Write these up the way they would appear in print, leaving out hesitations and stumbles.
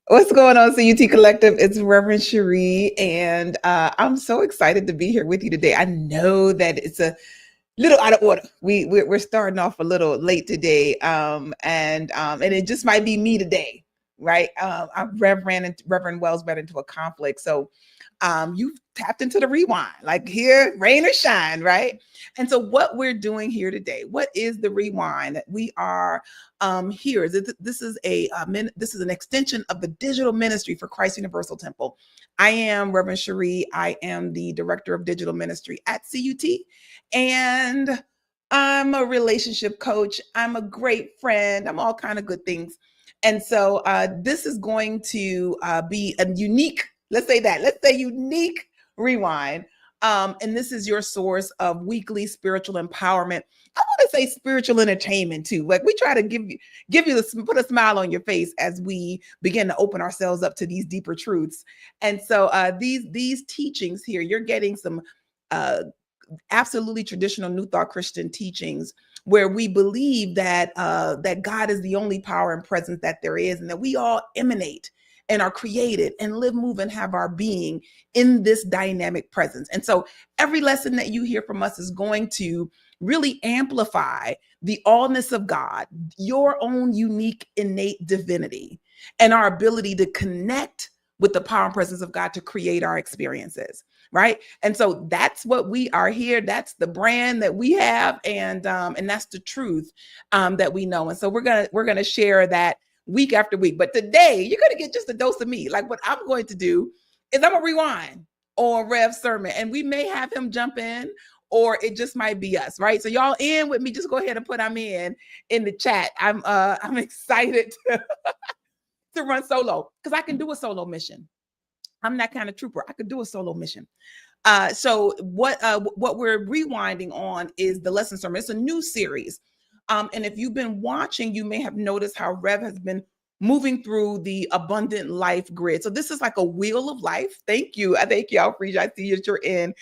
What's going on, CUT Collective? It's Reverend Sheree, and I'm so excited to be here with you today. I know that it's a little out of order. We're starting off a little late today, and it just might be me today, right? Reverend Wells ran into a conflict, so you've tapped into the rewind, like here, rain or shine, right? And so, what we're doing here today, what is the rewind? We are here. This is this is an extension of the digital ministry for Christ Universal Temple. I am Reverend Sheree. I am the director of digital ministry at CUT, and I'm a relationship coach. I'm a great friend. I'm all kind of good things. And so this is going to be a unique, let's say unique rewind. And this is your source of weekly spiritual empowerment. I want to say spiritual entertainment too. Like we try to give you put a smile on your face as we begin to open ourselves up to these deeper truths. And so these teachings here, you're getting some absolutely traditional New Thought Christian teachings where we believe that that God is the only power and presence that there is, and that we all emanate and are created and live, move, and have our being in this dynamic presence. And so every lesson that you hear from us is going to really amplify the allness of God, your own unique innate divinity, and our ability to connect with the power and presence of God to create our experiences, right? And so that's what we are here. That's the brand that we have, and that's the truth that we know. And so we're gonna share that week after week. But today you're gonna get just a dose of me. Like what I'm going to do is I'm gonna rewind on Rev's sermon, and we may have him jump in, or it just might be us, right? So y'all in with me? Just go ahead and put I'm in the chat. I'm excited to run solo because I can do a solo mission. I'm that kind of trooper. I could do a solo mission. So what we're rewinding on is the lesson sermon. It's a new series. And if you've been watching, you may have noticed how Rev has been moving through the abundant life grid. So this is like a wheel of life. Thank you. I thank you, Alfresia. I see that you're in.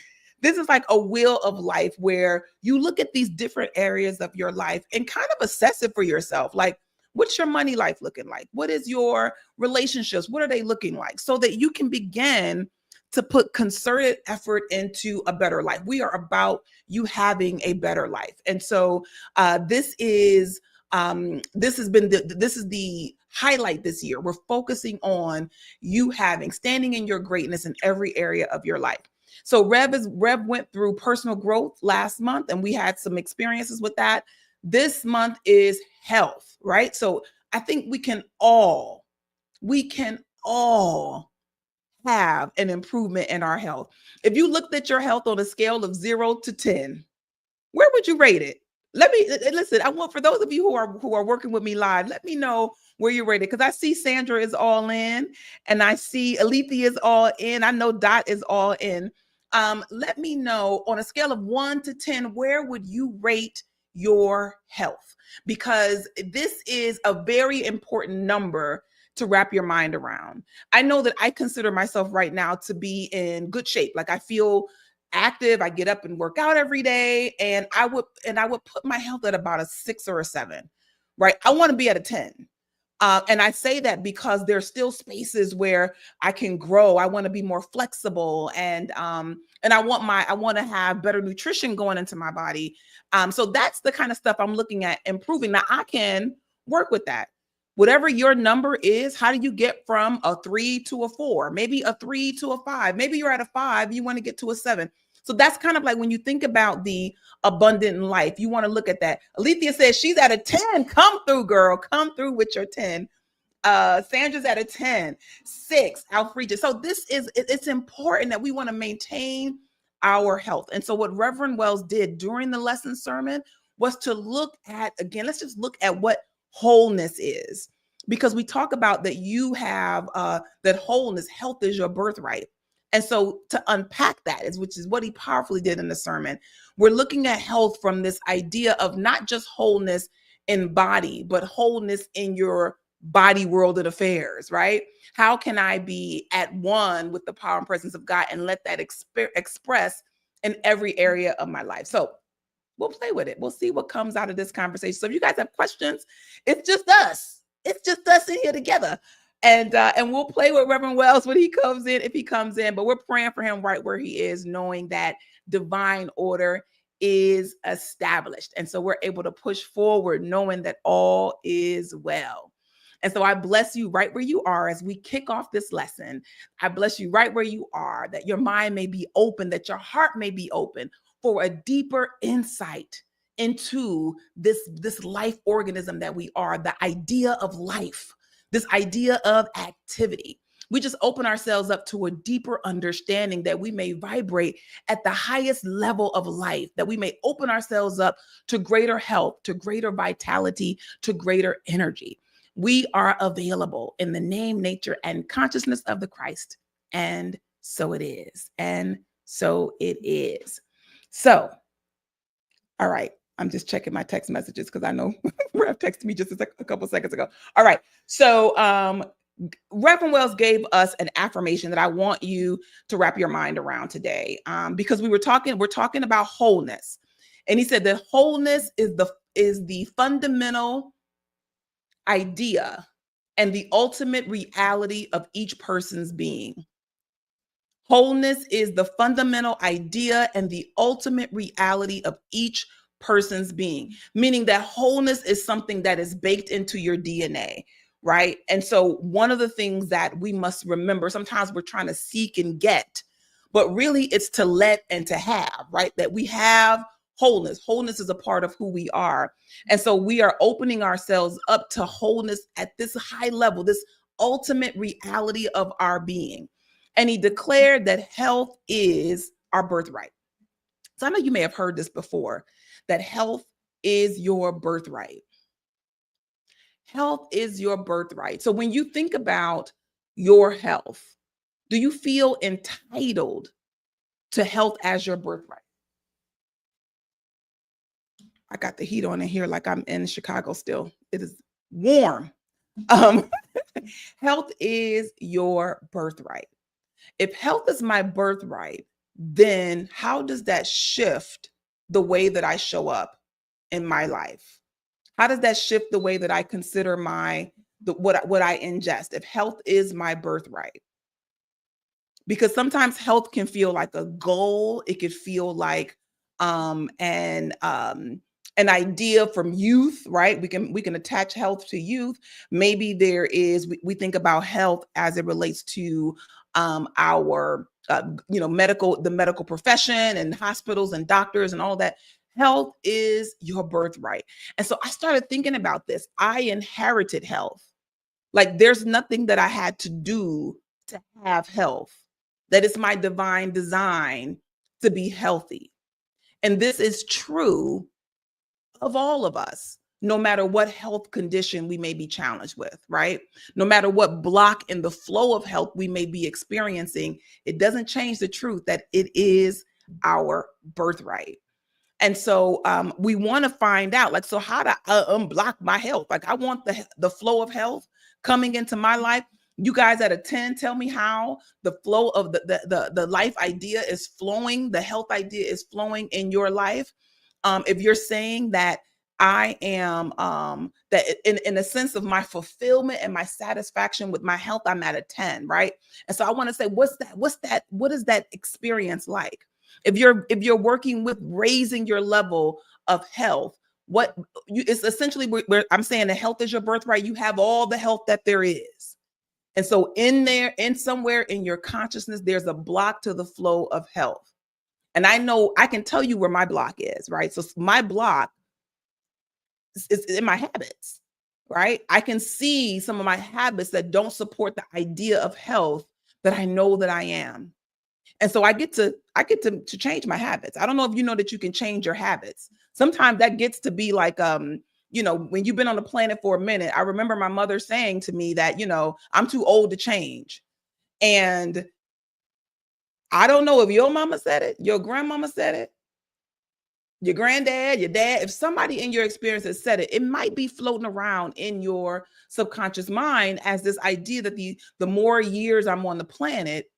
This is like a wheel of life where you look at these different areas of your life and kind of assess it for yourself. Like, what's your money life looking like? What is your relationships? What are they looking like? So that you can begin to put concerted effort into a better life. We are about you having a better life. And so this is the highlight this year. We're focusing on you standing in your greatness in every area of your life. So Rev went through personal growth last month, and we had some experiences with that. This month is health, right? So I think we can all have an improvement in our health. If you looked at your health on a scale of 0 to 10, where would you rate it? Listen. I want, for those of you who are working with me live, let me know where you rate it, because I see Sandra is all in, and I see Alethea is all in. I know Dot is all in. Let me know on a scale of 1 to 10, where would you rate your health? Because this is a very important number to wrap your mind around. I know that I consider myself right now to be in good shape. Like I feel active. I get up and work out every day, and I would put my health at about a 6 or a 7, right? I want to be at a 10. And I say that because there's still spaces where I can grow. I want to be more flexible, and I want to have better nutrition going into my body. So that's the kind of stuff I'm looking at improving. Now I can work with that. Whatever your number is, how do you get from a 3 to a 4? Maybe a 3 to a 5. Maybe you're at a 5, you want to get to a 7. So that's kind of like when you think about the abundant life, you want to look at that. Alethea says she's at a 10. Come through, girl. Come through with your 10. Sandra's at a 10, 6, Alfredia. So it's important that we want to maintain our health. And so what Reverend Wells did during the lesson sermon was to look at, again, let's just look at what wholeness is, because we talk about that you have that wholeness, health is your birthright. And so to unpack that which is what he powerfully did in the sermon, we're looking at health from this idea of not just wholeness in body, but wholeness in your body, world, and affairs, right? How can I be at one with the power and presence of God and let that express in every area of my life? So we'll play with it. We'll see what comes out of this conversation. So if you guys have questions, it's just us. It's just us in here together. And we'll play with Reverend Wells when he comes in, if he comes in, but we're praying for him right where he is, knowing that divine order is established. And so we're able to push forward knowing that all is well. And so I bless you right where you are as we kick off this lesson. I bless you right where you are, that your mind may be open, that your heart may be open for a deeper insight into this life organism that we are, the idea of life, this idea of activity. We just open ourselves up to a deeper understanding that we may vibrate at the highest level of life, that we may open ourselves up to greater health, to greater vitality, to greater energy. We are available in the name, nature, and consciousness of the Christ. And so it is. And so it is. So, all right. I'm just checking my text messages because I know Rev texted me just a couple seconds ago. All right. So Reverend Wells gave us an affirmation that I want you to wrap your mind around today, because we're talking about wholeness. And he said that wholeness is the fundamental idea and the ultimate reality of each person's being. Wholeness is the fundamental idea and the ultimate reality of each person's being, meaning that wholeness is something that is baked into your DNA, right? And so one of the things that we must remember, sometimes we're trying to seek and get, but really it's to let and to have, right? That we have wholeness. Wholeness is a part of who we are. And so we are opening ourselves up to wholeness at this high level, this ultimate reality of our being. And he declared that health is our birthright. So I know you may have heard this before, that health is your birthright. Health is your birthright. So when you think about your health, do you feel entitled to health as your birthright? I got the heat on in here like I'm in Chicago still. It is warm. Health is your birthright. If health is my birthright, then how does that shift the way that I show up in my life? How does that shift the way that I consider what I ingest if health is my birthright? Because sometimes health can feel like a goal. It could feel like an idea from youth, right? We can attach health to youth. Maybe we think about health as it relates to our the medical profession and hospitals and doctors and all that. Health is your birthright. And so I started thinking about this. I inherited health. Like there's nothing that I had to do to have health. That it's my divine design to be healthy. And this is true of all of us, no matter what health condition we may be challenged with, right? No matter what block in the flow of health we may be experiencing, it doesn't change the truth that it is our birthright. And so we want to find out, like, so how to unblock my health? Like, I want the flow of health coming into my life. You guys at a 10, tell me how the flow of the life idea is flowing, the health idea is flowing in your life. If you're saying that I am that in a sense of my fulfillment and my satisfaction with my health, I'm at a 10, right? And so I want to say, what is that experience like? If you're working with raising your level of health, it's essentially where I'm saying that health is your birthright. You have all the health that there is. And so somewhere in your consciousness, there's a block to the flow of health. And I know I can tell you where my block is, right? So my block is in my habits, right? I can see some of my habits that don't support the idea of health that I know that I am. And so I get to change my habits. I don't know if you know that you can change your habits. Sometimes that gets to be like, when you've been on the planet for a minute. I remember my mother saying to me that, I'm too old to change. And I don't know if your mama said it, your grandmama said it, your granddad, your dad, if somebody in your experience has said it, it might be floating around in your subconscious mind as this idea that the more years I'm on the planet,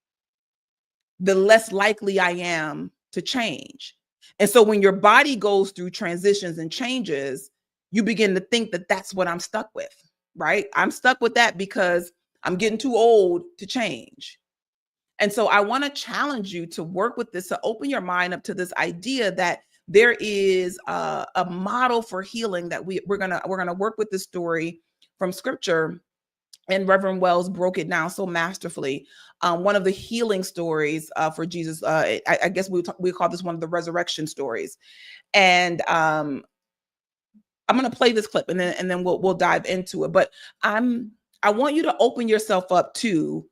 the less likely I am to change. And so when your body goes through transitions and changes, you begin to think that that's what I'm stuck with, right? I'm stuck with that because I'm getting too old to change. And so I want to challenge you to work with this, to open your mind up to this idea that there is a model for healing that we're gonna work with this story from scripture. And Reverend Wells broke it down so masterfully. One of the healing stories for Jesus, I guess we call this one of the resurrection stories. And I'm going to play this clip, and then we'll dive into it. But I want you to open yourself up to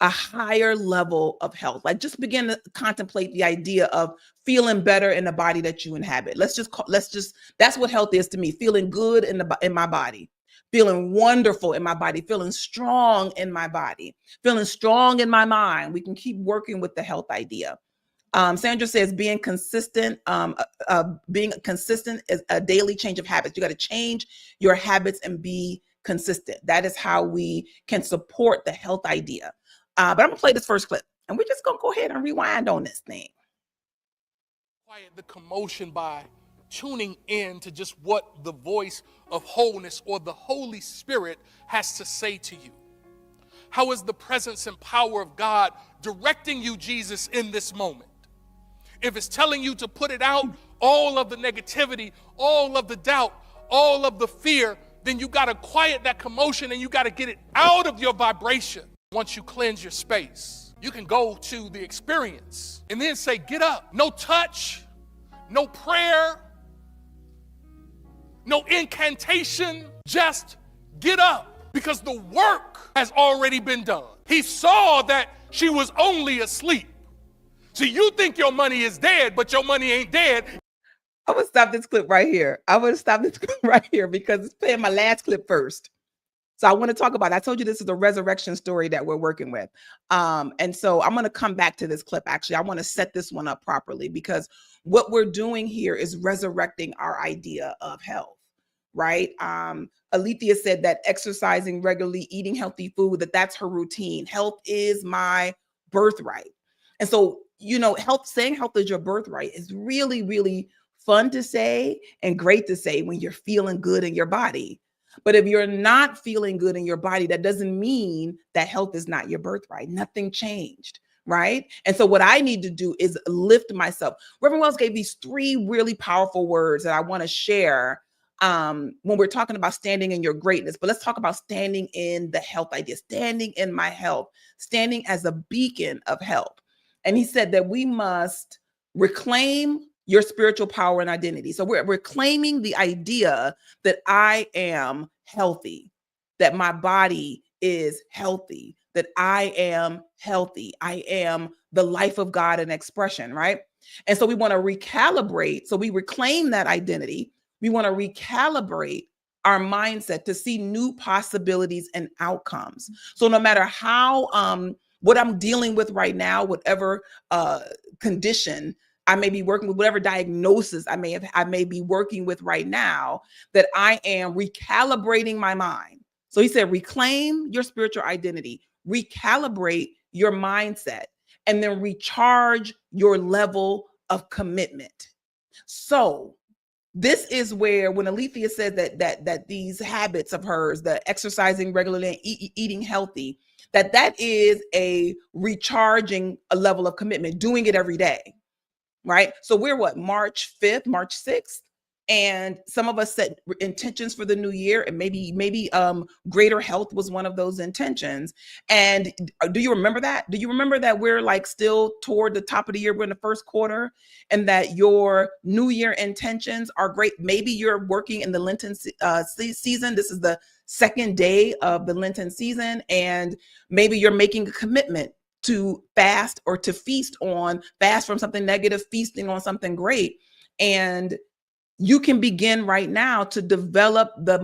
a higher level of health. Like, just begin to contemplate the idea of feeling better in the body that you inhabit. That's what health is to me. Feeling good in my body, feeling wonderful in my body, feeling strong in my body, feeling strong in my mind. We can keep working with the health idea. Sandra says being consistent is a daily change of habits. You got to change your habits and be consistent. That is how we can support the health idea. But I'm gonna play this first clip, and we're just gonna go ahead and rewind on this thing. Quiet the commotion by tuning in to just what the voice of wholeness or the Holy Spirit has to say to you. How is the presence and power of God directing you, Jesus, in this moment? If it's telling you to put it out, all of the negativity, all of the doubt, all of the fear, then you got to quiet that commotion and you got to get it out of your vibration. Once you cleanse your space, you can go to the experience and then say, get up. No touch, no prayer, no incantation, just get up, because the work has already been done. He saw that she was only asleep. So you think your money is dead, but your money ain't dead. I'm going to stop this clip right here. Because it's playing my last clip first. So I want to talk about it. I told you this is a resurrection story that we're working with. And so I'm going to come back to this clip. Actually, I want to set this one up properly, because what we're doing here is resurrecting our idea of health, right? Alethea said that exercising regularly, eating healthy food, that's her routine. Health is my birthright. And so, saying health is your birthright is really, really fun to say and great to say when you're feeling good in your body. But if you're not feeling good in your body, that doesn't mean that health is not your birthright. Nothing changed, right? And so what I need to do is lift myself. Reverend Wells gave these 3 really powerful words that I want to share when we're talking about standing in your greatness. But let's talk about standing in the health idea, standing in my health, standing as a beacon of health. And he said that we must reclaim your spiritual power and identity. So we're claiming the idea that I am healthy, that my body is healthy, that I am healthy. I am the life of God in expression, right? And so we want to recalibrate. So we reclaim that identity. We want to recalibrate our mindset to see new possibilities and outcomes. So no matter how, what I'm dealing with right now, whatever condition I may be working with, whatever diagnosis I may be working with right now, that I am recalibrating my mind. So he said, reclaim your spiritual identity, recalibrate your mindset, and then recharge your level of commitment. So this is where, when Alethea said that these habits of hers, the exercising regularly and eating healthy, that is a recharging a level of commitment, doing it every day. Right. So we're March 5th, March 6th. And some of us set intentions for the new year, and maybe greater health was one of those intentions. And do you remember that? Do you remember that we're still toward the top of the year? We're in the first quarter, and that your new year intentions are great. Maybe you're working in the Lenten season. This is the second day of the Lenten season. And maybe you're making a commitment to fast or to fast from something negative, feasting on something great. And you can begin right now to develop the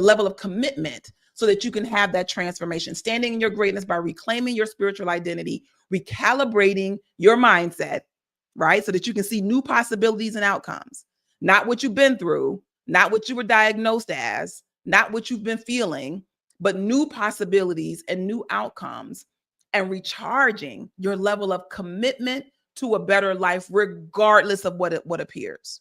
level of commitment so that you can have that transformation, standing in your greatness by reclaiming your spiritual identity, recalibrating your mindset, right? So that you can see new possibilities and outcomes, not what you've been through, not what you were diagnosed as, not what you've been feeling, but new possibilities and new outcomes, and recharging your level of commitment to a better life, regardless of what appears.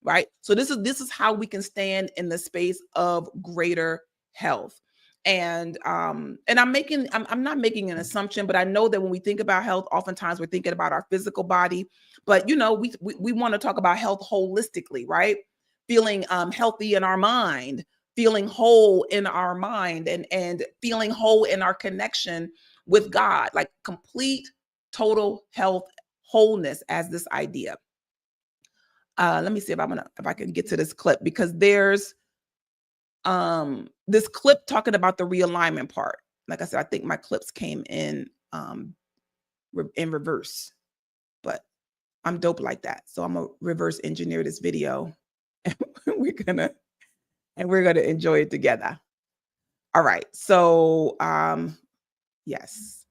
Right. So this is how we can stand in the space of greater health. And I'm not making an assumption, but I know that when we think about health, oftentimes we're thinking about our physical body. But we want to talk about health holistically, right? Feeling healthy in our mind, feeling whole in our mind, and feeling whole in our connection with God, like complete, total health, wholeness as this idea. Let me see if I can get to this clip, because there's this clip talking about the realignment part. Like I said, I think my clips came in reverse, but I'm dope like that. So I'm gonna reverse engineer this video and we're gonna enjoy it together. All right. So yes.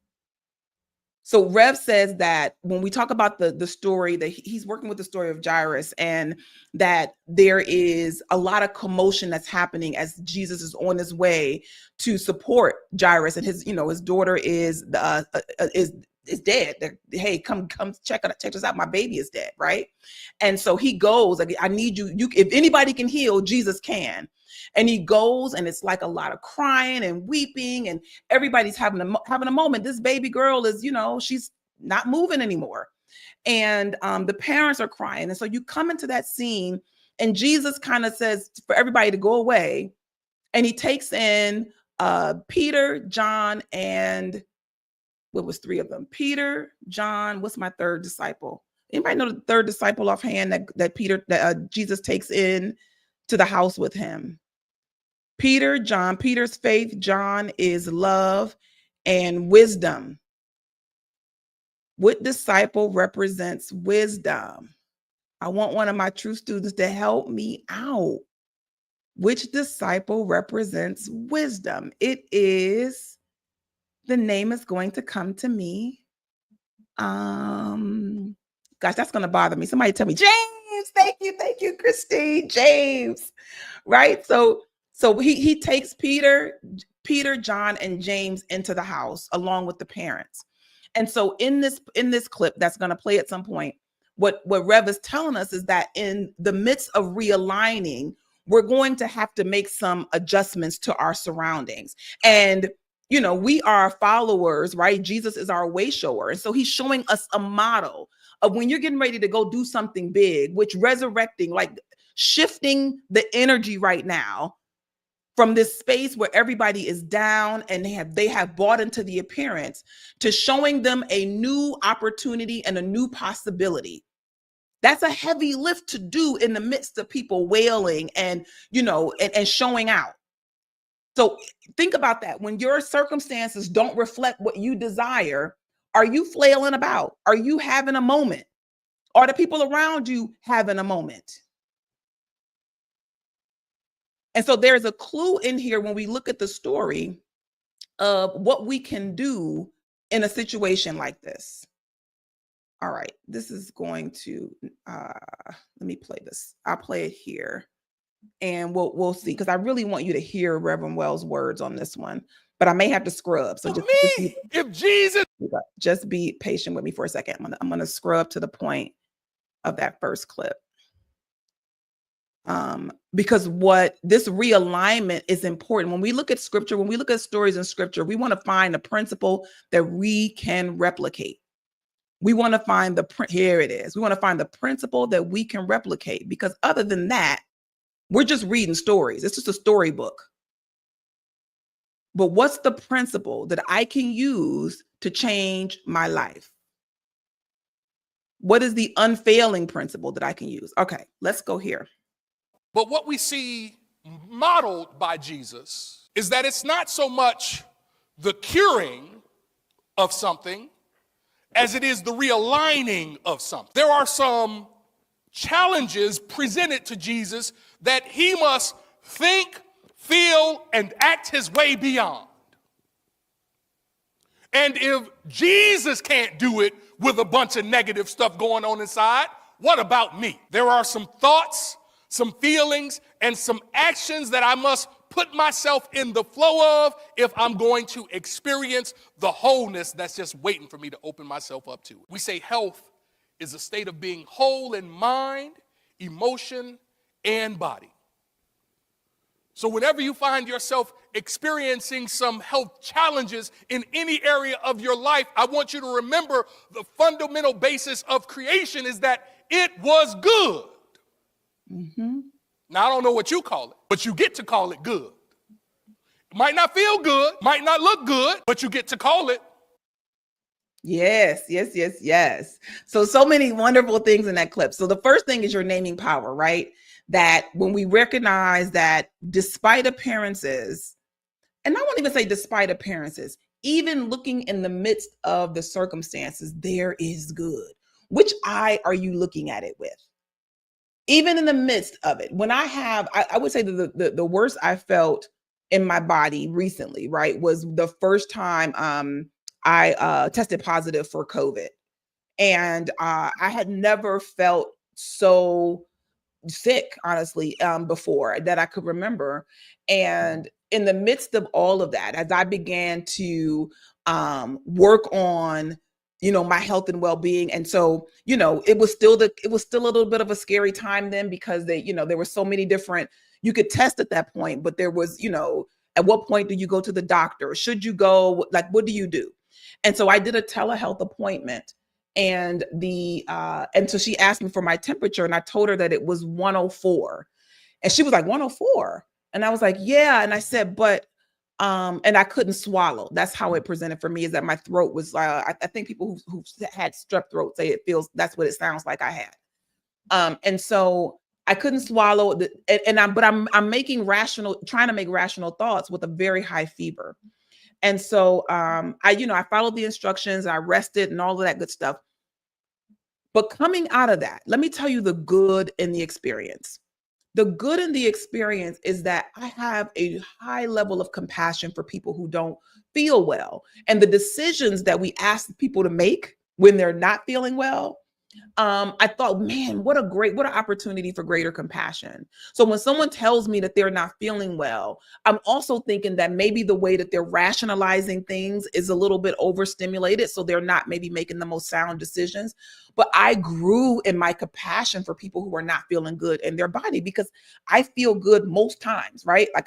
So Rev says that when we talk about the story, that he's working with the story of Jairus, and that there is a lot of commotion that's happening as Jesus is on his way to support Jairus, and his daughter is dead. Hey, come check this out. My baby is dead, right? And so he goes, like, I need you. If anybody can heal, Jesus can. And he goes, and it's like a lot of crying and weeping, and everybody's having a moment. This baby girl is, she's not moving anymore. And the parents are crying. And so you come into that scene, and Jesus kind of says for everybody to go away. And he takes in Peter, John, and what was three of them? Peter, John, what's my third disciple? Anybody know the third disciple offhand that Jesus takes in to the house with him? Peter, John. Peter's faith, John is love and wisdom. What disciple represents wisdom? I want one of my true students to help me out. Which disciple represents wisdom? It is, the name is going to come to me. Gosh, that's going to bother me. Somebody tell me, James. Thank you, Christine. James. Right? So he takes Peter, John, and James into the house along with the parents. And so in this clip that's going to play at some point, what Rev is telling us is that in the midst of realigning, we're going to have to make some adjustments to our surroundings. And we are followers, right? Jesus is our way shower. And so he's showing us a model of when you're getting ready to go do something big, which resurrecting, like shifting the energy right now from this space where everybody is down and they have bought into the appearance, to showing them a new opportunity and a new possibility. That's a heavy lift to do in the midst of people wailing and showing out. So think about that. When your circumstances don't reflect what you desire, are you flailing about? Are you having a moment? Are the people around you having a moment? And so there's a clue in here when we look at the story of what we can do in a situation like this. All right, this is going to, let me play this. I'll play it here. And we'll see, because I really want you to hear Reverend Wells' words on this one, but I may have to scrub. So just be patient with me for a second. I'm gonna scrub to the point of that first clip, because what this realignment is important. When we look at scripture, when we look at stories in scripture, we want to find a principle that we can replicate. We want to find here it is. We want to find the principle that we can replicate, because other than that, we're just reading stories. It's just a storybook. But what's the principle that I can use to change my life? What is the unfailing principle that I can use? Okay, let's go here. But what we see modeled by Jesus is that it's not so much the curing of something as it is the realigning of something. There are some challenges presented to Jesus that he must think, feel, and act his way beyond. And if Jesus can't do it with a bunch of negative stuff going on inside, what about me? There are some thoughts, some feelings, and some actions that I must put myself in the flow of if I'm going to experience the wholeness that's just waiting for me to open myself up to it. We say health is a state of being whole in mind, emotion, and body. So whenever you find yourself experiencing some health challenges in any area of your life, I want you to remember the fundamental basis of creation is that it was good. Mm-hmm. Now, I don't know what you call it, but you get to call it good. It might not feel good, might not look good, but you get to call it. Yes, yes, yes, yes. So many wonderful things in that clip. So the first thing is your naming power, right? That when we recognize that despite appearances, and I won't even say despite appearances, even looking in the midst of the circumstances, there is good. Which eye are you looking at it with? Even in the midst of it, when I would say that the worst I felt in my body recently, right, was the first time I tested positive for COVID. And I had never felt so sick, honestly, before that I could remember. And in the midst of all of that, as I began to work on, my health and well-being, and so, it was still a little bit of a scary time then, because there were so many different, you could test at that point, but there was, at what point do you go to the doctor? Should you go? Like, what do you do? And so I did a telehealth appointment, and and so she asked me for my temperature, and I told her that it was 104, and she was like, 104, and I was like, yeah, and I said, but and I couldn't swallow. That's how it presented for me, is that my throat was I think people who had strep throat say that's what it sounds like I had. And so I couldn't swallow I'm trying to make rational thoughts with a very high fever. And so I followed the instructions, I rested and all of that good stuff. But coming out of that, let me tell you the good in the experience. The good in the experience is that I have a high level of compassion for people who don't feel well. And the decisions that we ask people to make when they're not feeling well, I thought, man, what an opportunity for greater compassion. So when someone tells me that they're not feeling well, I'm also thinking that maybe the way that they're rationalizing things is a little bit overstimulated. So they're not maybe making the most sound decisions. But I grew in my compassion for people who are not feeling good in their body, because I feel good most times, right? Like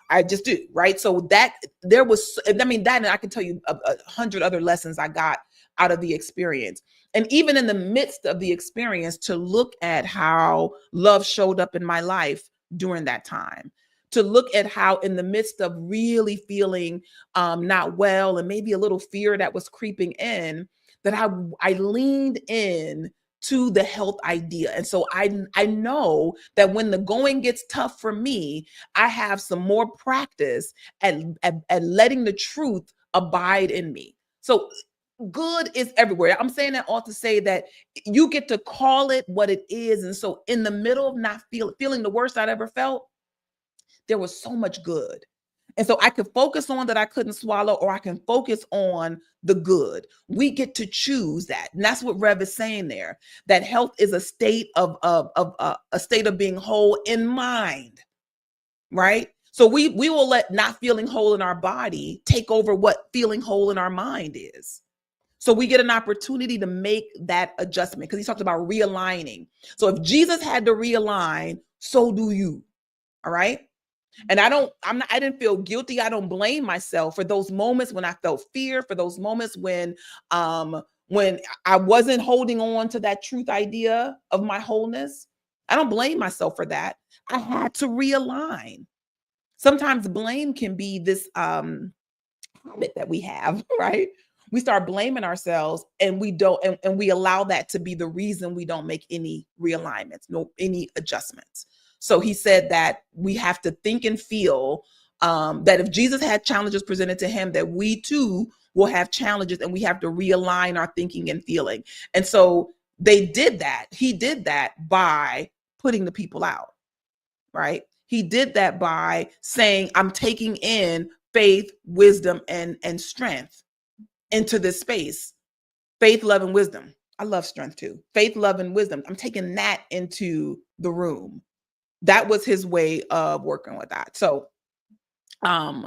I just do, right? So that and I can tell you 100 other lessons I got out of the experience. And even in the midst of the experience, to look at how love showed up in my life during that time, to look at how in the midst of really feeling not well, and maybe a little fear that was creeping in, that I leaned in to the health idea. And so I know that when the going gets tough for me, I have some more practice at letting the truth abide in me. So good is everywhere. I'm saying that all to say that you get to call it what it is. And so in the middle of not feeling the worst I'd ever felt, there was so much good. And so I could focus on that I couldn't swallow, or I can focus on the good. We get to choose that. And that's what Rev is saying there, that health is a state of a state of being whole in mind, right? So we will let not feeling whole in our body take over what feeling whole in our mind is. So we get an opportunity to make that adjustment, because he talks about realigning. So if Jesus had to realign, so do you. All right. And I didn't feel guilty. I don't blame myself for those moments when I felt fear, for those moments when I wasn't holding on to that truth idea of my wholeness. I don't blame myself for that. I had to realign. Sometimes blame can be this habit that we have, right? We start blaming ourselves, and we don't, and we allow that to be the reason we don't make any realignments, any adjustments. So he said that we have to think and feel that if Jesus had challenges presented to him, that we too will have challenges, and we have to realign our thinking and feeling. And so they did that. He did that by putting the people out, right? He did that by saying, I'm taking in faith, wisdom, and strength into this space. Faith, love, and wisdom. I love strength too. Faith, love, and wisdom. I'm taking that into the room. That was his way of working with that. So in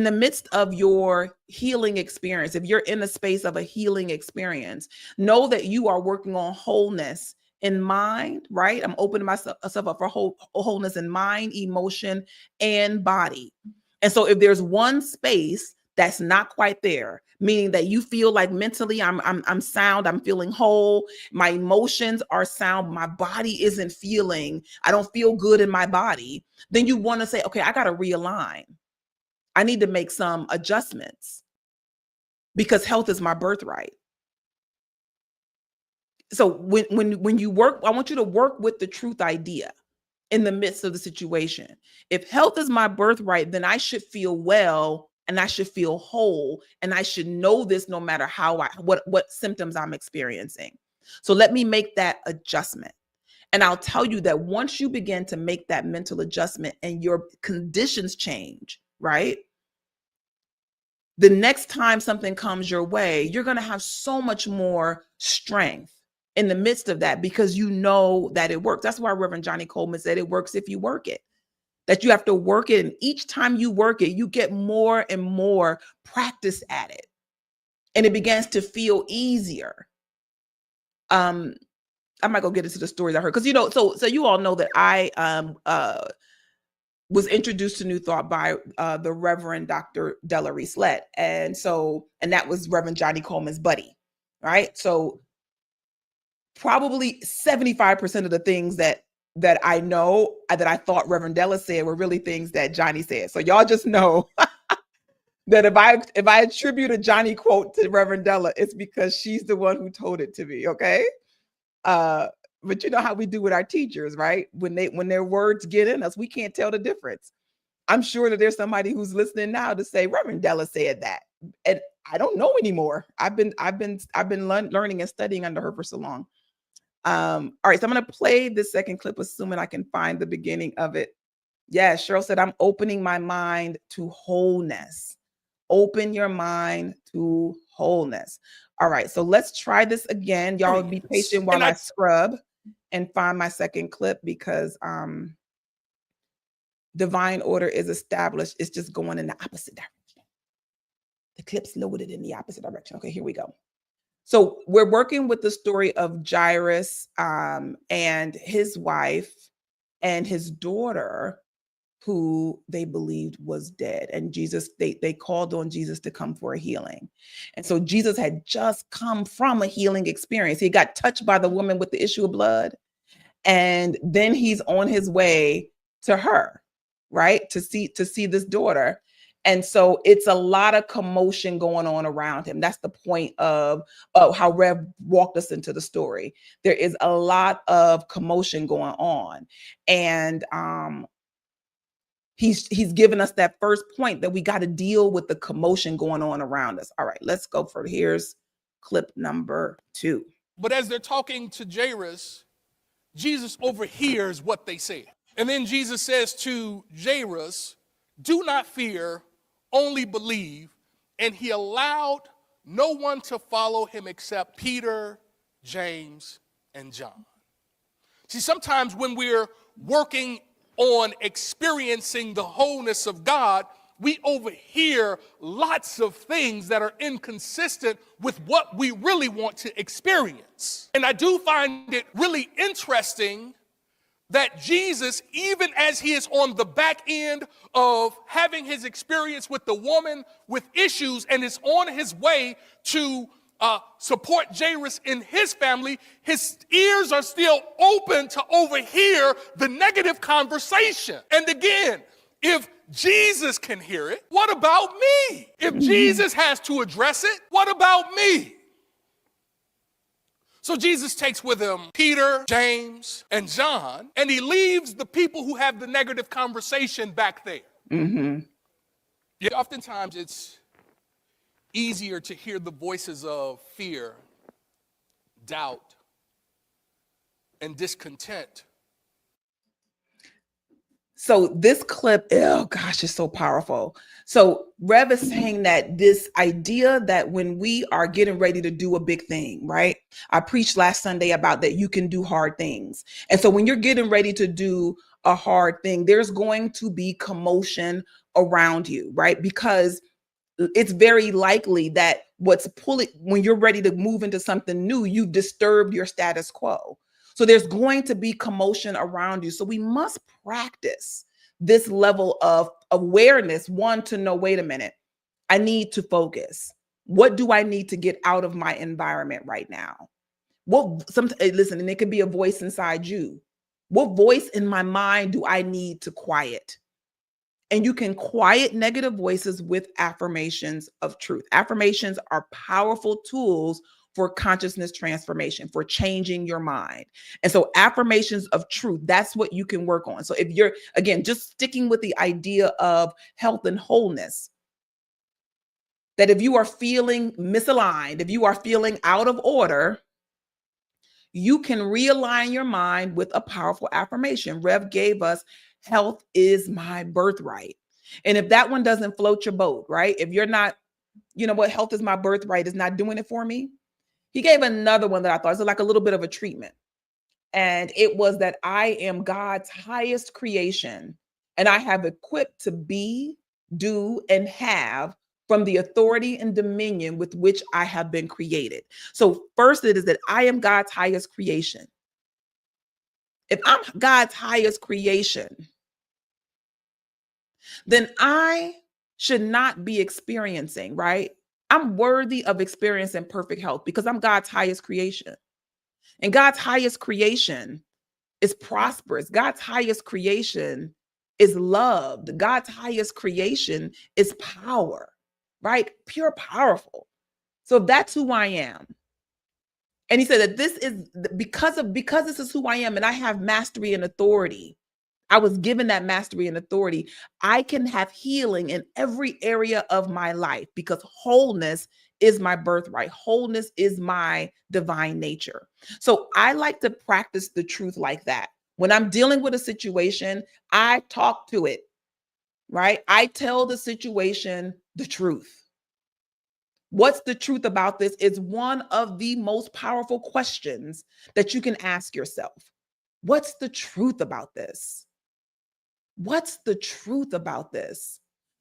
the midst of your healing experience, if you're in the space of a healing experience, know that you are working on wholeness in mind, right? I'm opening myself up for wholeness in mind, emotion, and body. And so if there's one space that's not quite there, meaning that you feel like mentally I'm sound, I'm feeling whole, my emotions are sound, my body isn't feeling, I don't feel good in my body, then you want to say, okay, I got to realign. I need to make some adjustments because health is my birthright. So when you work, I want you to work with the truth idea in the midst of the situation. If health is my birthright, then I should feel well and I should feel whole and I should know this no matter what symptoms I'm experiencing. So let me make that adjustment. And I'll tell you that once you begin to make that mental adjustment and your conditions change, right? The next time something comes your way, you're going to have so much more strength in the midst of that because you know that it works. That's why Reverend Johnny Coleman said it works if you work it, that you have to work it. And each time you work it, you get more and more practice at it. And it begins to feel easier. I might go get into the stories I heard because so you all know that I was introduced to New Thought by the Reverend Dr. Della Reese-Lett. And that was Reverend Johnny Coleman's buddy, right? So probably 75% of the things that I know that I thought Reverend Della said were really things that Johnny said. So y'all just know that if I attribute a Johnny quote to Reverend Della, it's because she's the one who told it to me, okay? But you know how we do with our teachers, right? When their words get in us, we can't tell the difference. I'm sure that there's somebody who's listening now to say Reverend Della said that, and I don't know anymore. I've been learning and studying under her for so long. All right, so I'm going to play this second clip, assuming I can find the beginning of it. Yeah, Cheryl said, I'm opening my mind to wholeness. Open your mind to wholeness. All right, so let's try this again. Y'all be patient while I scrub and find my second clip because divine order is established. It's just going in the opposite direction. The clip's loaded in the opposite direction. Okay, here we go. So we're working with the story of Jairus and his wife and his daughter, who they believed was dead. And Jesus, they called on Jesus to come for a healing. And so Jesus had just come from a healing experience. He got touched by the woman with the issue of blood. And then he's on his way to her, right? To see this daughter. And so it's a lot of commotion going on around him. That's the point of how Rev walked us into the story. There is a lot of commotion going on. And he's given us that first point that we got to deal with the commotion going on around us. All right, let's go for here's clip number 2. But as they're talking to Jairus, Jesus overhears what they say. And then Jesus says to Jairus, do not fear, only believe. And he allowed no one to follow him except Peter, James, and John. See, sometimes when we're working on experiencing the wholeness of God, we overhear lots of things that are inconsistent with what we really want to experience. And I do find it really interesting that Jesus, even as he is on the back end of having his experience with the woman with issues and is on his way to support Jairus in his family, his ears are still open to overhear the negative conversation. And again, if Jesus can hear it, what about me? If Jesus has to address it, what about me? So Jesus takes with him Peter, James, and John, and he leaves the people who have the negative conversation back there. Mm-hmm. Yeah, oftentimes it's easier to hear the voices of fear, doubt, and discontent. So this clip, oh gosh, is so powerful. So Rev is saying that this idea that when we are getting ready to do a big thing, right? I preached last Sunday about that you can do hard things. And so when you're getting ready to do a hard thing, there's going to be commotion around you, right? Because it's very likely that when you're ready to move into something new, you've disturbed your status quo. So there's going to be commotion around you. So we must practice this level of awareness. One, to know, wait a minute, I need to focus. What do I need to get out of my environment right now? Listen, and it could be a voice inside you. What voice in my mind do I need to quiet? And you can quiet negative voices with affirmations of truth. Affirmations are powerful tools for consciousness transformation, for changing your mind. And so affirmations of truth, that's what you can work on. So if you're, again, just sticking with the idea of health and wholeness, that if you are feeling misaligned, if you are feeling out of order, you can realign your mind with a powerful affirmation. Rev gave us, health is my birthright. And if that one doesn't float your boat, right? If you're not, you know what, health is my birthright is not doing it for me. He gave another one that I thought was like a little bit of a treatment. And it was that I am God's highest creation, and I have equipped to be, do, and have from the authority and dominion with which I have been created. So first it is that I am God's highest creation. If I'm God's highest creation, then I should not be experiencing, right? I'm worthy of experiencing perfect health because I'm God's highest creation. And God's highest creation is prosperous. God's highest creation is loved. God's highest creation is power, right? Pure powerful. So that's who I am. And he said that this is because this is who I am, and I have mastery and authority. I was given that mastery and authority. I can have healing in every area of my life because wholeness is my birthright. Wholeness is my divine nature. So I like to practice the truth like that. When I'm dealing with a situation, I talk to it, right? I tell the situation the truth. What's the truth about this is one of the most powerful questions that you can ask yourself. What's the truth about this? What's the truth about this?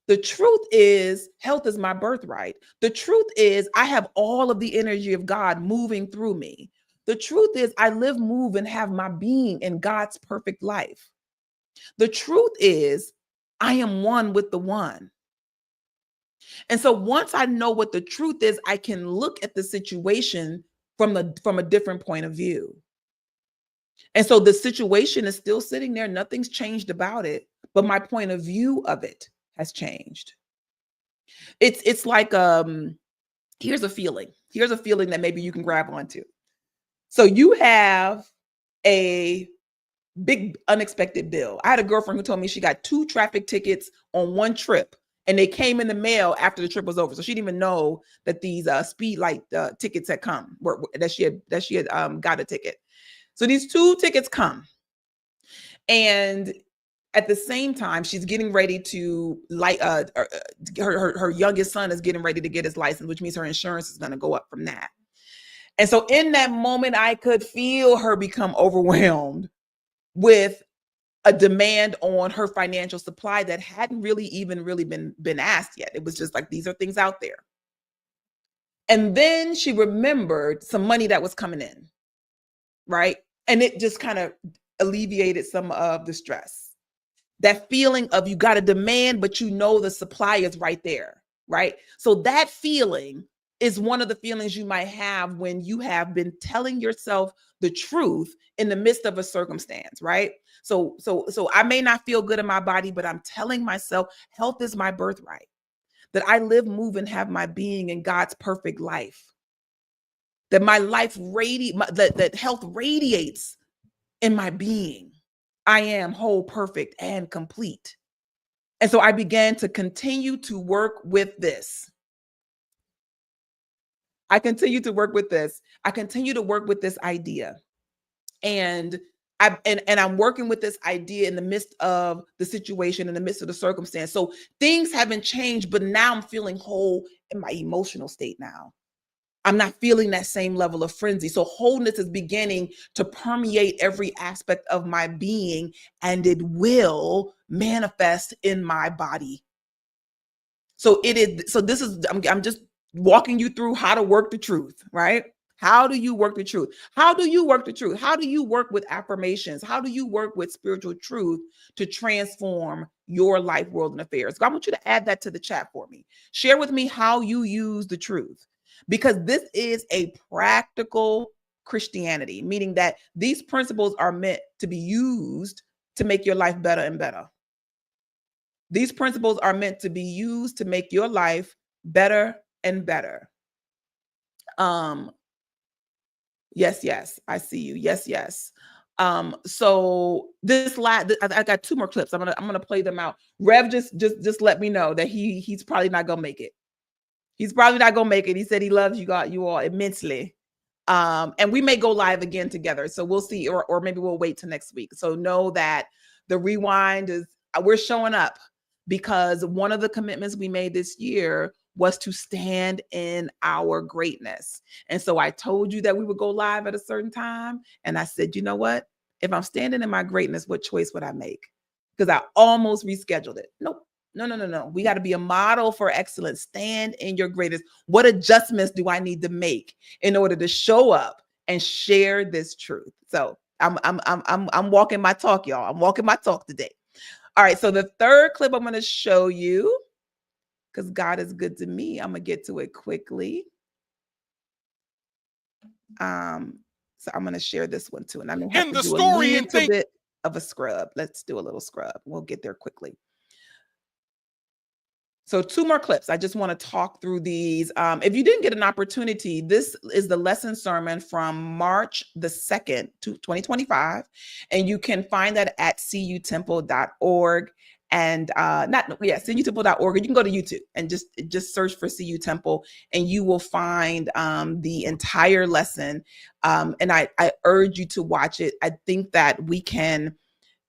The truth is health is my birthright. The truth is I have all of the energy of God moving through me. The truth is I live, move, and have my being in God's perfect life. The truth is I am one with the one. And so once I know what the truth is, I can look at the situation from a different point of view. And so the situation is still sitting there. Nothing's changed about it, but my point of view of it has changed. It's like, here's a feeling. Here's a feeling that maybe you can grab onto. So you have a big unexpected bill. I had a girlfriend who told me she got 2 traffic tickets on one trip, and they came in the mail after the trip was over. So she didn't even know that these speed light tickets had come, that she had got a ticket. So these 2 tickets come, and at the same time, she's getting ready to her youngest son is getting ready to get his license, which means her insurance is going to go up from that. And so in that moment, I could feel her become overwhelmed with a demand on her financial supply that hadn't really been asked yet. It was just like, these are things out there. And then she remembered some money that was coming in, right? And it just kind of alleviated some of the stress. That feeling of you got a demand, but you know the supply is right there, right? So that feeling is one of the feelings you might have when you have been telling yourself the truth in the midst of a circumstance, right? So I may not feel good in my body, but I'm telling myself health is my birthright, that I live, move, and have my being in God's perfect life, that my life that health radiates in my being. I am whole, perfect, and complete. And so I began to continue to work with this. I continue to work with this idea. And I'm working with this idea in the midst of the situation, in the midst of the circumstance. So things haven't changed, but now I'm feeling whole in my emotional state now. I'm not feeling that same level of frenzy. So wholeness is beginning to permeate every aspect of my being, and it will manifest in my body. So I'm just walking you through how to work the truth, right? How do you work the truth? How do you work the truth? How do you work with affirmations? How do you work with spiritual truth to transform your life, world, and affairs? I want you to add that to the chat for me. Share with me how you use the truth, because this is a practical Christianity, meaning that these principles are meant to be used to make your life better and better. These principles are meant to be used to make your life better and better. Yes, I see you. Yes. So this I got two more clips. I'm gonna play them out. Rev just let me know that he's probably not gonna make it. He's probably not gonna make it. He said he loves you all immensely. And we may go live again together. So we'll see, or maybe we'll wait till next week. So know that the rewind is, we're showing up because one of the commitments we made this year was to stand in our greatness. And so I told you that we would go live at a certain time. And I said, you know what? If I'm standing in my greatness, what choice would I make? Because I almost rescheduled it. Nope. No. We got to be a model for excellence. Stand in your greatest. What adjustments do I need to make in order to show up and share this truth? So I'm walking my talk, y'all. I'm walking my talk today. All right. So the third clip I'm going to show you, because God is good to me, I'm going to get to it quickly. So I'm going to share this one too. And I'm going to have to do a little bit of a scrub. Let's do a little scrub. We'll get there quickly. So two more clips. I just want to talk through these. If you didn't get an opportunity, this is the lesson sermon from March the 2nd, 2025. And you can find that at cutemple.org. And cutemple.org. You can go to YouTube and just search for CU Temple, and you will find the entire lesson. And I urge you to watch it. I think that we can,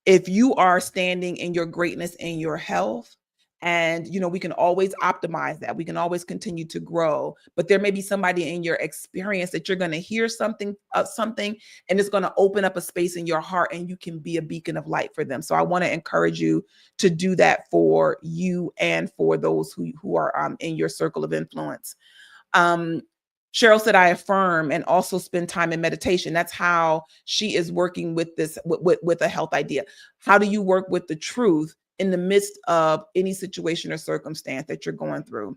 if you are standing in your greatness and your health, and, we can always optimize that. We can always continue to grow, but there may be somebody in your experience that you're going to hear something, and it's going to open up a space in your heart, and you can be a beacon of light for them. So I want to encourage you to do that for you and for those who are in your circle of influence. Cheryl said, I affirm and also spend time in meditation. That's how she is working with this, with a health idea. How do you work with the truth in the midst of any situation or circumstance that you're going through?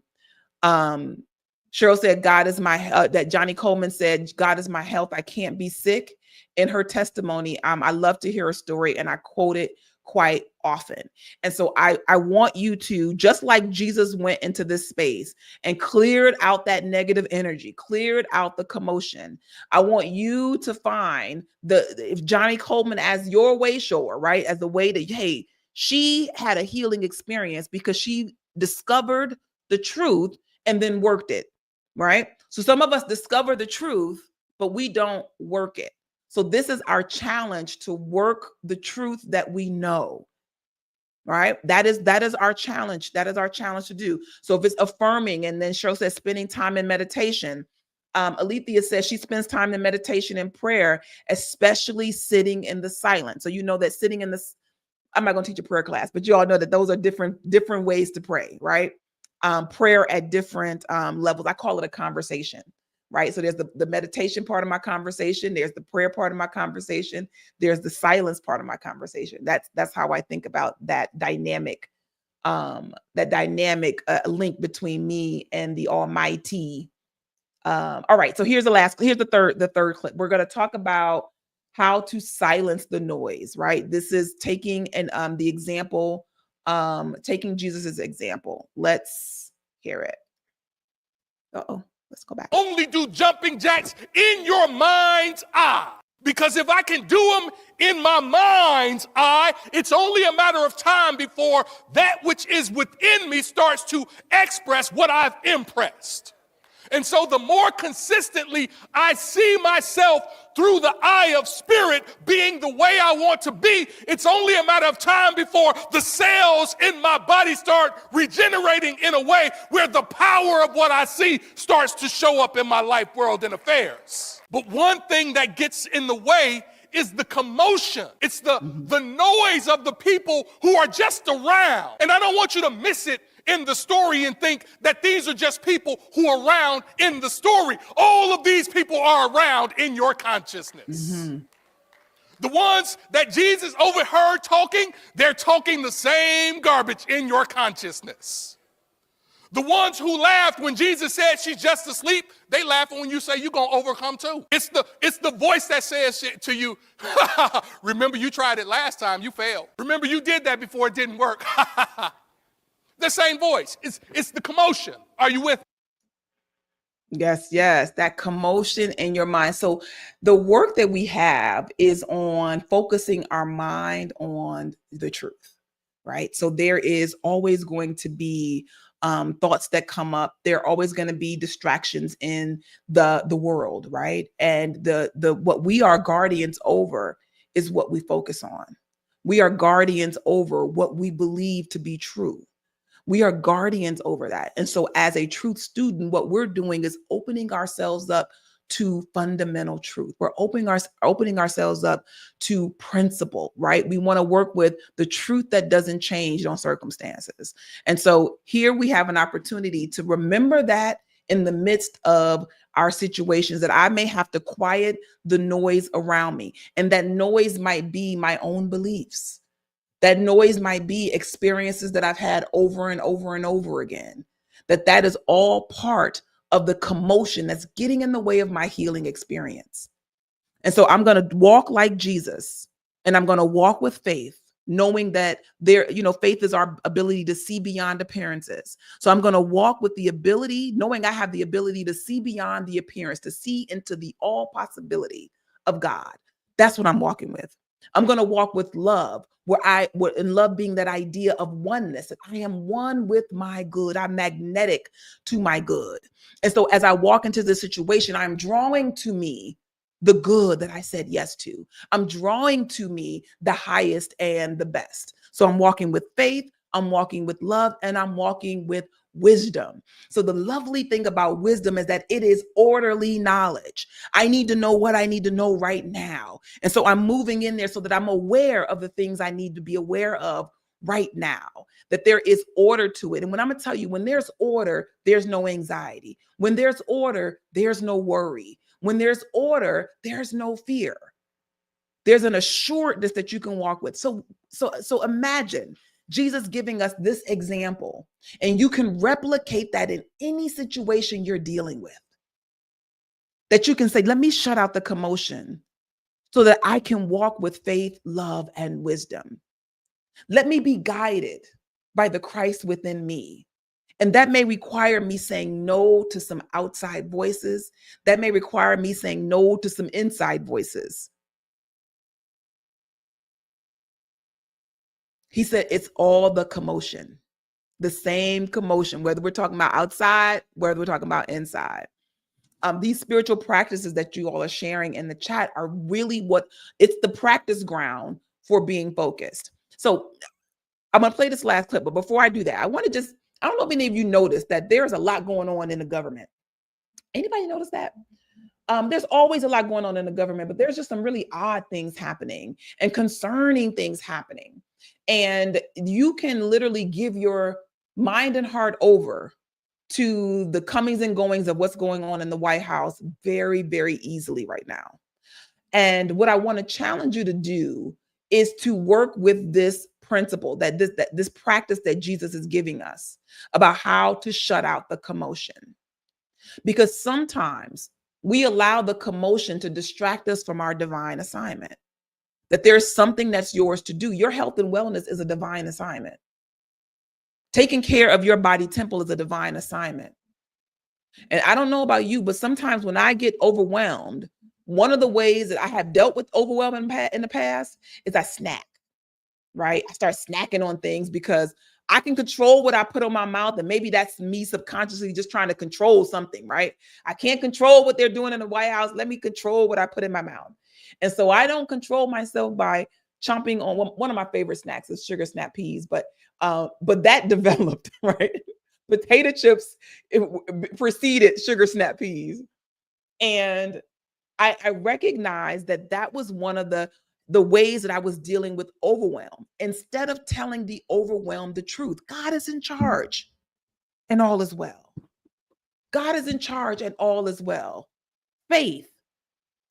Cheryl said, God is my, that Johnny Coleman said, God is my health. I can't be sick. In her testimony, I love to hear her story, and I quote it quite often. And so I want you to, just like Jesus went into this space and cleared out that negative energy, cleared out the commotion, I want you to find if Johnny Coleman as your way shower, right? As the way that, hey, she had a healing experience because she discovered the truth and then worked it, right? So some of us discover the truth, but we don't work it. So this is our challenge, to work the truth that we know, right? That is our challenge. That is our challenge to do. So if it's affirming, and then Cheryl says spending time in meditation. Alethea says she spends time in meditation and prayer, especially sitting in the silence. So you know that sitting in the, I'm not going to teach a prayer class, but you all know that those are different ways to pray, right? Prayer at different levels. I call it a conversation, right? So there's the meditation part of my conversation. There's the prayer part of my conversation. There's the silence part of my conversation. That's how I think about that dynamic link between me and the Almighty. All right. So here's the third clip. We're going to talk about how to silence the noise, right? This is taking the example, taking Jesus's example. Let's hear it. Let's go back. Only do jumping jacks in your mind's eye. Because if I can do them in my mind's eye, it's only a matter of time before that which is within me starts to express what I've impressed. And so the more consistently I see myself through the eye of spirit being the way I want to be, it's only a matter of time before the cells in my body start regenerating in a way where the power of what I see starts to show up in my life, world, and affairs. But one thing that gets in the way is the commotion. It's the Mhm. noise of the people who are just around. And I don't want you to miss it in the story and think that these are just people who are around in the story. All of these people are around in your consciousness. Mhm. The ones that Jesus overheard talking, they're talking the same garbage in your consciousness. The ones who laughed when Jesus said she's just asleep, they laugh when you say you're going to overcome too. It's the voice that says to you, remember you tried it last time, you failed. Remember you did that before, it didn't work. The same voice. It's the commotion. Are you with me? Yes, yes, that commotion in your mind. So the work that we have is on focusing our mind on the truth, right? So there is always going to be thoughts that come up. There are always going to be distractions in the world, right? And the what we are guardians over is what we focus on. We are guardians over what we believe to be true. We are guardians over that. And so as a truth student, what we're doing is opening ourselves up to fundamental truth. We're opening ourselves up to principle, right? We want to work with the truth that doesn't change on circumstances. And so here we have an opportunity to remember that in the midst of our situations, that I may have to quiet the noise around me. And that noise might be my own beliefs. That noise might be experiences that I've had over and over and over again. That is all part of the commotion that's getting in the way of my healing experience. And so I'm going to walk like Jesus, and I'm going to walk with faith, knowing that faith is our ability to see beyond appearances. So I'm going to walk with the ability, knowing I have the ability to see beyond the appearance, to see into the all possibility of God. That's what I'm walking with. I'm going to walk with love, in love being that idea of oneness. That I am one with my good. I'm magnetic to my good. And so as I walk into this situation, I'm drawing to me the good that I said yes to. I'm drawing to me the highest and the best. So I'm walking with faith, I'm walking with love, and I'm walking with wisdom. So the lovely thing about wisdom is that it is orderly knowledge. I need to know what I need to know right now. And so I'm moving in there so that I'm aware of the things I need to be aware of right now, that there is order to it. And when I'm going to tell you, when there's order, there's no anxiety. When there's order, there's no worry. When there's order, there's no fear. There's an assuredness that you can walk with. So imagine Jesus giving us this example, and you can replicate that in any situation you're dealing with. That you can say, let me shut out the commotion so that I can walk with faith, love, and wisdom. Let me be guided by the Christ within me. And that may require me saying no to some outside voices. That may require me saying no to some inside voices. He said it's all the commotion, the same commotion, whether we're talking about outside, whether we're talking about inside. These spiritual practices that you all are sharing in the chat are really it's the practice ground for being focused. So I'm going to play this last clip, but before I do that, I don't know if any of you noticed that there's a lot going on in the government. Anybody notice that? There's always a lot going on in the government, but there's just some really odd things happening and concerning things happening. And you can literally give your mind and heart over to the comings and goings of what's going on in the White House very, very easily right now. And what I want to challenge you to do is to work with this principle, that this practice that Jesus is giving us about how to shut out the commotion. Because sometimes we allow the commotion to distract us from our divine assignment. That there's something that's yours to do. Your health and wellness is a divine assignment. Taking care of your body temple is a divine assignment. And I don't know about you, but sometimes when I get overwhelmed, one of the ways that I have dealt with overwhelm in the past is I snack, right? I start snacking on things because I can control what I put on my mouth. And maybe that's me subconsciously just trying to control something, right? I can't control what they're doing in the White House. Let me control what I put in my mouth. And so I don't control myself by chomping on one of my favorite snacks is sugar snap peas, but that developed, right? Potato chips preceded sugar snap peas. And I recognized that that was one of the ways that I was dealing with overwhelm. Instead of telling the overwhelmed the truth, God is in charge and all is well. God is in charge and all is well. Faith.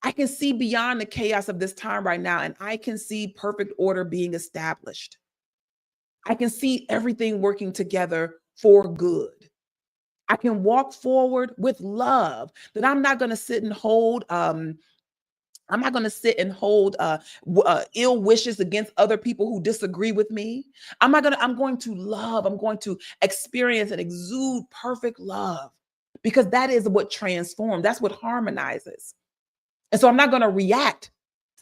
I can see beyond the chaos of this time right now, and I can see perfect order being established. I can see everything working together for good. I can walk forward with love, that I'm not going to sit and hold I'm not going to sit and hold ill wishes against other people who disagree with me. I'm going to love. I'm going to experience and exude perfect love, because that is what transforms. That's what harmonizes. And so I'm not going to react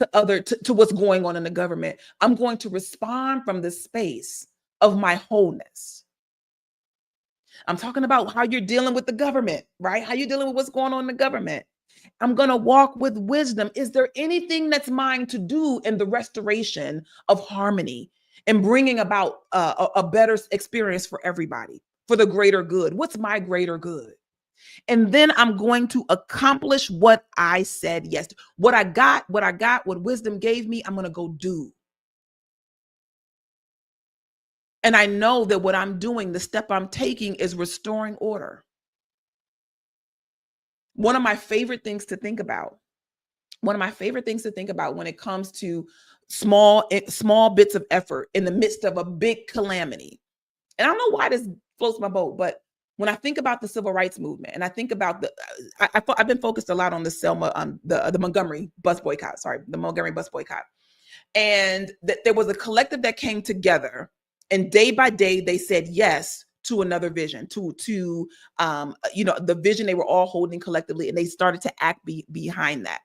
to what's going on in the government. I'm going to respond from the space of my wholeness. I'm talking about how you're dealing with the government, right? How you're dealing with what's going on in the government. I'm going to walk with wisdom. Is there anything that's mine to do in the restoration of harmony and bringing about a better experience for everybody, for the greater good? What's my greater good? And then I'm going to accomplish what I said yes to. What I got, what wisdom gave me, I'm going to go do. And I know that what I'm doing, the step I'm taking, is restoring order. One of my favorite things to think about when it comes to small bits of effort in the midst of a big calamity. And I don't know why this floats my boat, but when I think about the civil rights movement, and I think about I've been focused a lot on the the Montgomery bus boycott. The Montgomery bus boycott, and that there was a collective that came together, and day by day they said yes to another vision, to the vision they were all holding collectively, and they started to act behind that.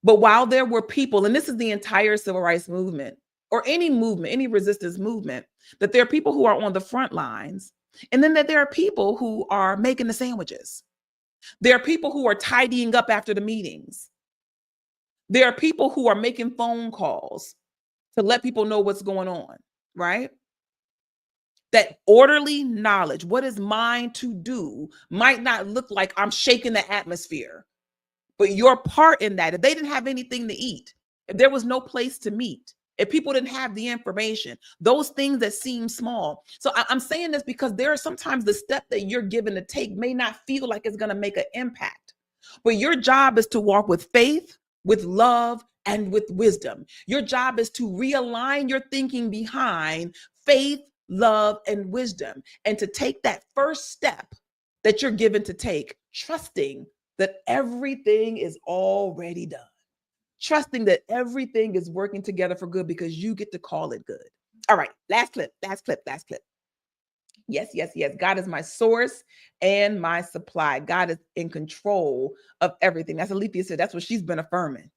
But while there were people, and this is the entire civil rights movement, or any movement, any resistance movement, that there are people who are on the front lines, and then that there are people who are making the sandwiches. There are people who are tidying up after the meetings. There are people who are making phone calls to let people know what's going on, right? That orderly knowledge, what is mine to do, might not look like I'm shaking the atmosphere. But your part in that, if they didn't have anything to eat, if there was no place to meet, if people didn't have the information, those things that seem small. So I'm saying this because there are sometimes the step that you're given to take may not feel like it's going to make an impact. But your job is to walk with faith, with love, and with wisdom. Your job is to realign your thinking behind faith, love, and wisdom, and to take that first step that you're given to take, trusting that everything is already done. Trusting that everything is working together for good because you get to call it good. All right, last clip. Yes. God is my source and my supply. God is in control of everything. That's Alethea said. That's what she's been affirming.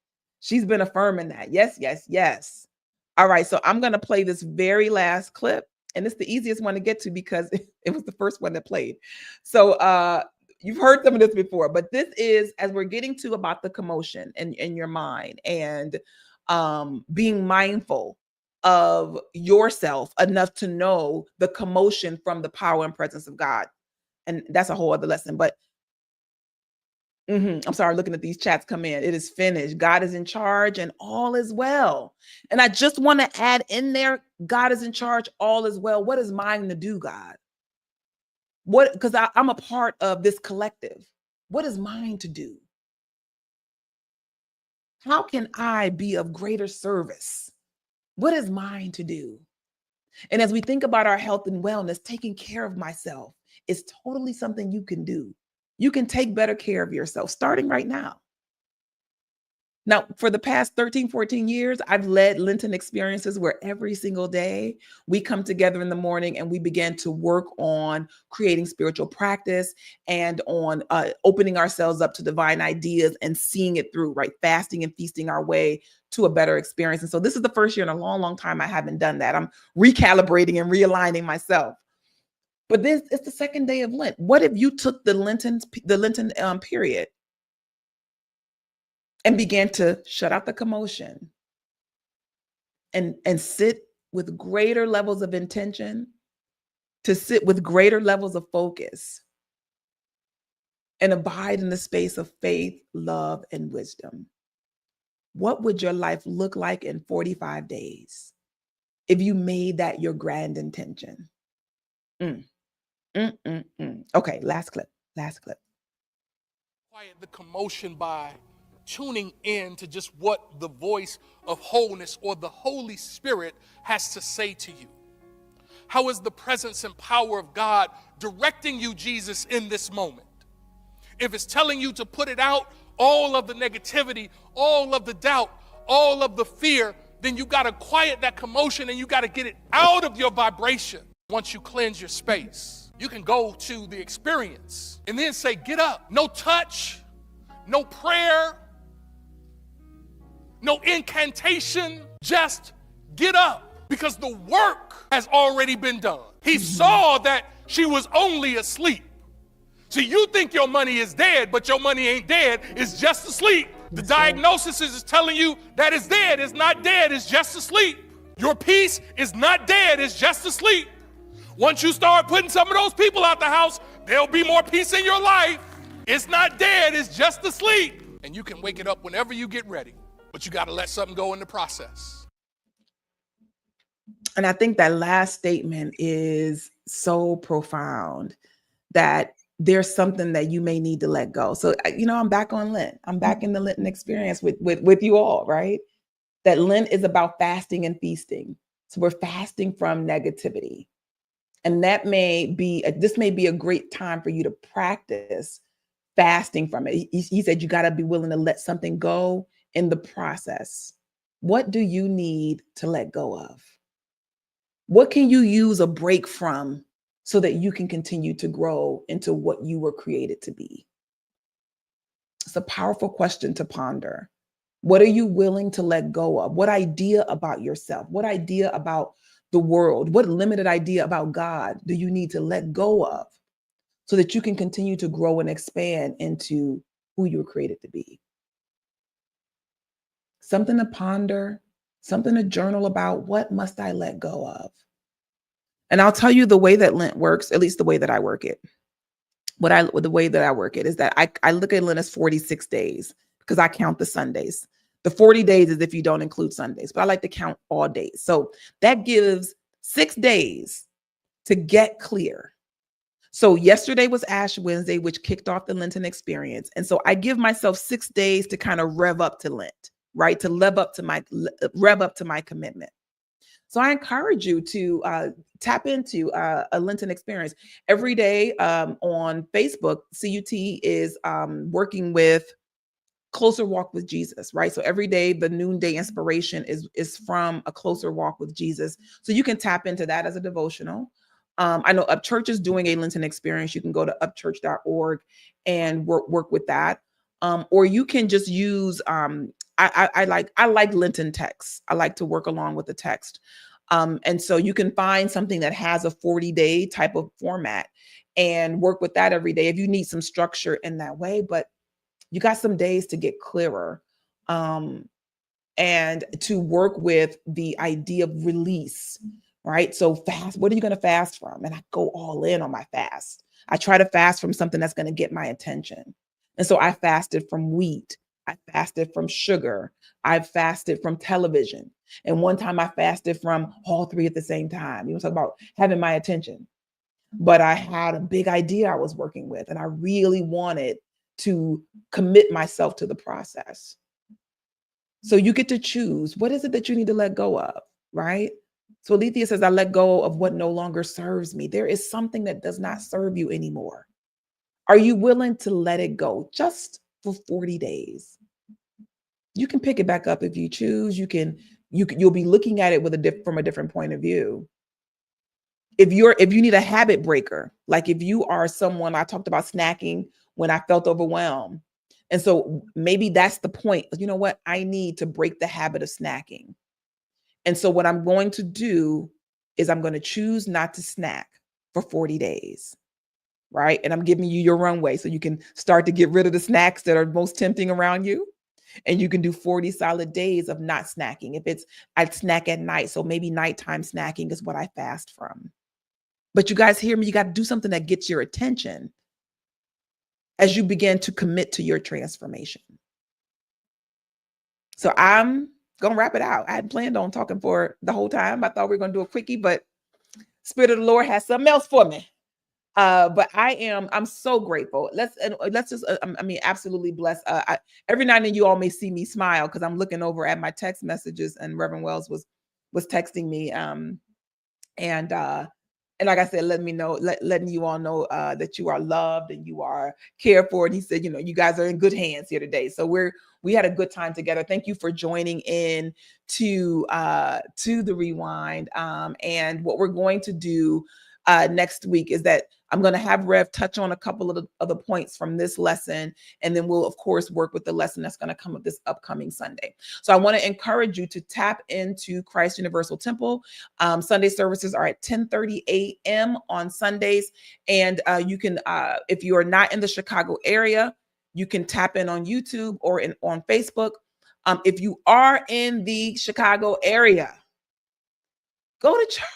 She's been affirming that. Yes. All right, so I'm going to play this very last clip. And it's the easiest one to get to because it was the first one that played. So you've heard some of this before, but this is as we're getting to about the commotion in your mind and being mindful of yourself enough to know the commotion from the power and presence of God. And that's a whole other lesson. But I'm sorry, looking at these chats come in. It is finished. God is in charge and all is well. And I just want to add in there, God is in charge, all is well. What is mine to do, God? What, because I'm a part of this collective. What is mine to do? How can I be of greater service? What is mine to do? And as we think about our health and wellness, taking care of myself is totally something you can do. You can take better care of yourself starting right now. Now, for the past 13, 14 years, I've led Lenten experiences where every single day we come together in the morning and we begin to work on creating spiritual practice and on opening ourselves up to divine ideas and seeing it through, right? Fasting and feasting our way to a better experience. And so this is the first year in a long, long time I haven't done that. I'm recalibrating and realigning myself. But this is the second day of Lent. What if you took the Lenten period and began to shut out the commotion and sit with greater levels of intention, to sit with greater levels of focus, and abide in the space of faith, love, and wisdom. What would your life look like in 45 days if you made that your grand intention? Mm, Okay, last clip. Quiet the commotion by tuning in to just what the voice of wholeness or the Holy Spirit has to say to you. How is the presence and power of God directing you, Jesus, in this moment? If it's telling you to put it out, all of the negativity, all of the doubt, all of the fear, then you got to quiet that commotion and you got to get it out of your vibration. Once you cleanse your space, you can go to the experience and then say, get up. No touch, no prayer, no incantation, just get up because the work has already been done. He saw that she was only asleep. See, you think your money is dead, but your money ain't dead, it's just asleep. The diagnosis is telling you that it's dead, it's not dead, it's just asleep. Your peace is not dead, it's just asleep. Once you start putting some of those people out the house, there'll be more peace in your life. It's not dead, it's just asleep. And you can wake it up whenever you get ready, but you got to let something go in the process. And I think that last statement is so profound that there's something that you may need to let go. So, I'm back on Lent. I'm back in the Lenten experience with you all, right? That Lent is about fasting and feasting. So we're fasting from negativity. And this may be a great time for you to practice fasting from it. He said you got to be willing to let something go in the process. What do you need to let go of? What can you use a break from so that you can continue to grow into what you were created to be? It's a powerful question to ponder. What are you willing to let go of? What idea about yourself? What idea about the world? What limited idea about God do you need to let go of so that you can continue to grow and expand into who you were created to be? Something to ponder, something to journal about. What must I let go of? And I'll tell you the way that Lent works, at least the way that I work it. The way that I work it is that I look at Lent as 46 days because I count the Sundays. The 40 days is if you don't include Sundays, but I like to count all days. So that gives 6 days to get clear. So yesterday was Ash Wednesday, which kicked off the Lenten experience. And so I give myself 6 days to kind of rev up to Lent, right? To rev up to my commitment. So I encourage you to tap into a Lenten experience. Every day on Facebook, CUT is working with Closer Walk with Jesus, right? So every day, the noonday inspiration is from a closer walk with Jesus. So you can tap into that as a devotional. I know Upchurch is doing a Lenten experience. You can go to upchurch.org and work with that. Or you can just use, I like Lenten texts. I like to work along with the text. And so you can find something that has a 40-day type of format and work with that every day if you need some structure in that way. But you got some days to get clearer and to work with the idea of release, right? So fast, what are you going to fast from? And I go all in on my fast. I try to fast from something that's going to get my attention. And so I fasted from wheat. I fasted from sugar. I fasted from television. And one time I fasted from all three at the same time. You know, talk about having my attention. But I had a big idea I was working with, and I really wanted to commit myself to the process. So you get to choose, what is it that you need to let go of, right? So Alethea says, I let go of what no longer serves me. There is something that does not serve you anymore. Are you willing to let it go just for 40 days? You can pick it back up if you choose. You'll be looking at it from a different point of view. If you need a habit breaker, like if you are someone, I talked about snacking when I felt overwhelmed. And so maybe that's the point. You know what? I need to break the habit of snacking. And so what I'm going to do is I'm going to choose not to snack for 40 days, right? And I'm giving you your runway so you can start to get rid of the snacks that are most tempting around you. And you can do 40 solid days of not snacking. If it's, I'd snack at night. So maybe nighttime snacking is what I fast from. But you guys hear me, you got to do something that gets your attention. as you begin to commit to your transformation. So I'm going to wrap it out. I hadn't planned on talking for the whole time. I thought we were going to do a quickie, but Spirit of the Lord has something else for me. But I'm so grateful. Let's just, I mean, absolutely blessed. Every now and then you all may see me smile because I'm looking over at my text messages, and Reverend Wells was texting me. And like I said, letting you all know that you are loved and you are cared for. And he said, you guys are in good hands here today. So we had a good time together. Thank you for joining in to the rewind. And what we're going to do next week is that I'm going to have Rev touch on a couple of the points from this lesson, and then we'll of course work with the lesson that's going to come up this upcoming Sunday. So I want to encourage you to tap into Christ Universal Temple. Sunday services are at 10:30 a.m. on Sundays, and you can, if you are not in the Chicago area, you can tap in on YouTube or on Facebook. If you are in the Chicago area, go to church.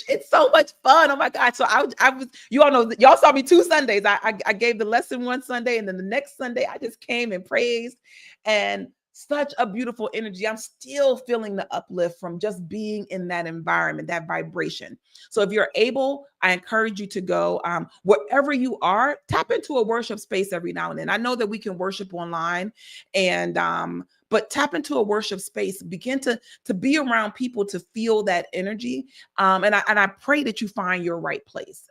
It's so much fun. Oh my God. So I was, you all know, y'all saw me 2 Sundays. I gave the lesson one Sunday, and then the next Sunday I just came and praised, and such a beautiful energy. I'm still feeling the uplift from just being in that environment, that vibration. So if you're able, I encourage you to go wherever you are, tap into a worship space every now and then. I know that we can worship online, and but tap into a worship space, begin to be around people to feel that energy. And I pray that you find your right place.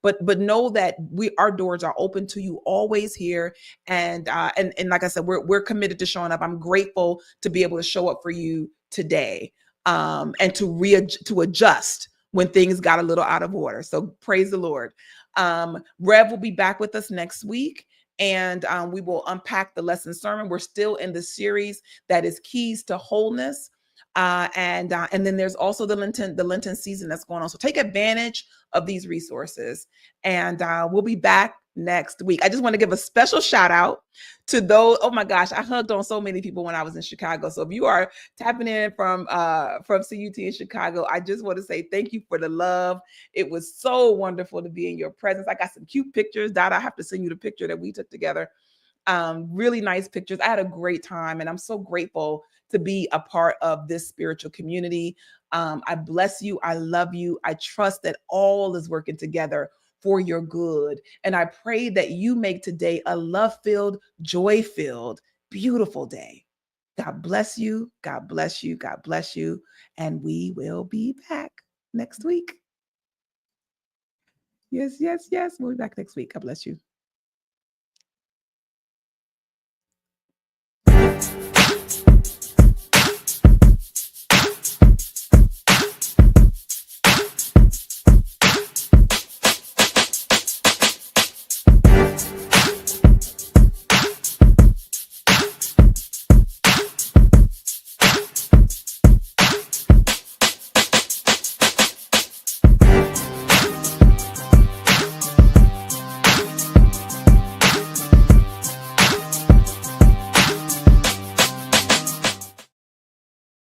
But know that our doors are open to you always here. And like I said, we're committed to showing up. I'm grateful to be able to show up for you today, and to adjust when things got a little out of order. So praise the Lord. Rev will be back with us next week, and we will unpack the lesson sermon. We're still in the series that is Keys to Wholeness. And then there's also the Lenten season that's going on. So take advantage of these resources, and we'll be back next week. I just want to give a special shout out to those. Oh my gosh, I hugged on so many people when I was in Chicago. So if you are tapping in from CUT in Chicago, I just want to say thank you for the love. It was so wonderful to be in your presence. I got some cute pictures. Dada, I have to send you the picture that we took together. Really nice pictures. I had a great time, and I'm so grateful to be a part of this spiritual community. I bless you. I love you. I trust that all is working together for your good. And I pray that you make today a love-filled, joy-filled, beautiful day. God bless you. God bless you. God bless you. And we will be back next week. Yes, yes, yes. We'll be back next week. God bless you.